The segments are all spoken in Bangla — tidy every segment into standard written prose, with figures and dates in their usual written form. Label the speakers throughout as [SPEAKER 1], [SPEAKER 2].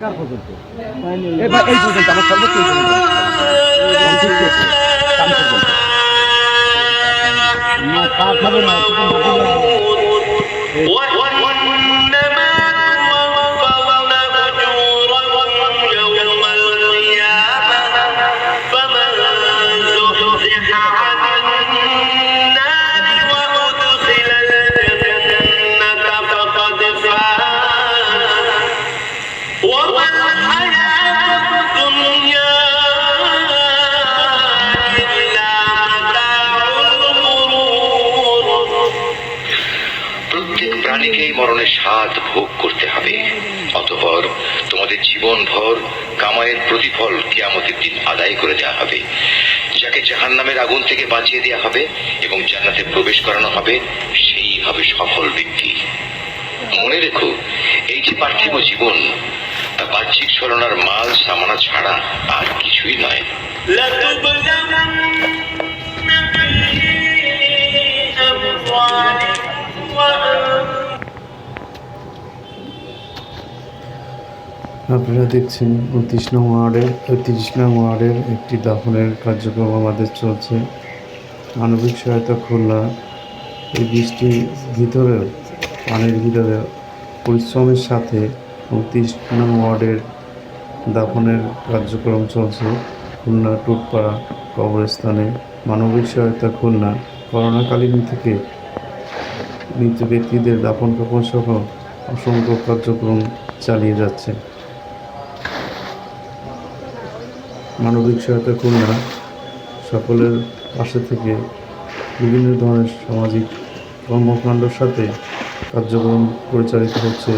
[SPEAKER 1] পর্যন্ত এই পর্যন্ত আমার সর্বোচ্চ না তা খাবে না
[SPEAKER 2] প্রাণীকেই মরণের স্বাদ ভোগ করতে হবে, অতঃপর তোমাদের জীবনভর কামাইয়ের প্রতিফল কিয়ামতের দিন আদায় করে দেওয়া হবে। যাকে জাহান্নামের আগুন থেকে বাঁচিয়ে দেওয়া হবে এবং জান্নাতে প্রবেশ করানো হবে, সেই হবে সফল ব্যক্তি। মনে রেখো, এই যে পার্থিব জীবন তা বাহ্যিক ছলনার মাল সামানা ছাড়া আর কিছুই নয়।
[SPEAKER 3] আপনারা দেখছেন 29 নং ওয়ার্ডের একটি দাফনের কার্যক্রম আমাদের চলছে। মানবিক সহায়তা খুলনা এই বৃষ্টির ভিতরে পানির ভিতরে পরিশ্রমের সাথে 29 নং ওয়ার্ডের দাফনের কার্যক্রম চলছে খুলনা টুটপাড়া কবরস্থানে। মানবিক সহায়তা খুলনা করোনাকালীন থেকে মৃত ব্যক্তিদের দাফন কাফন সহ অসংখ্য কার্যক্রম চালিয়ে যাচ্ছে। মানবিক সহায়তা খুলনা সকলের পাশে থেকে বিভিন্ন ধরনের সামাজিক কর্মকাণ্ডের সাথে কার্যক্রম পরিচালিত হচ্ছে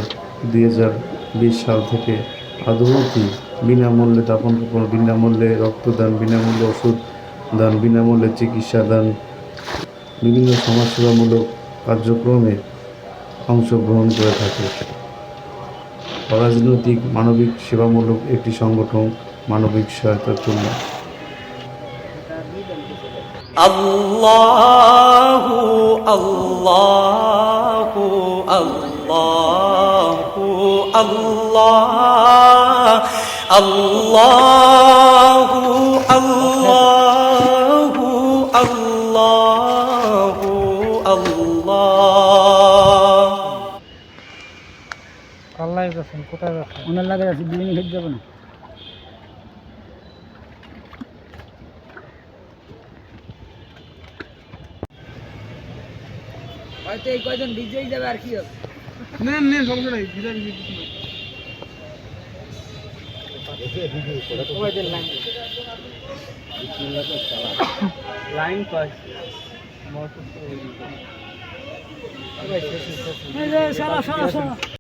[SPEAKER 3] 2020 সাল থেকে। আদৌতি বিনামূল্যে দাফন কাফন, বিনামূল্যে রক্তদান, বিনামূল্যে ওষুধ দান, বিনামূল্যে চিকিৎসা দান, বিভিন্ন সমাজসেবামূলক কার্যক্রমে অংশগ্রহণ করে থাকে। অরাজনৈতিক মানবিক সেবামূলক একটি সংগঠন মানবিক সহায়তা খুলনা।
[SPEAKER 4] আল্লাহু আল্লাহু আল্লাহু আল্লাহ আল্লাহু আল্লাহু আল্লাহু আল্লাহ।
[SPEAKER 1] আল্লাহ যাচ্ছেন, কোথায় যাচ্ছেন? ওনার লাগে যাচ্ছি, দুদিন ঘেট যাবো না। হয়তো এই কয়জন ভিজেই যাবে আর কি হবে। নেন নেন, সমস্যা নাই, ভিজা ভিজে কিছু লাইন পাস সারা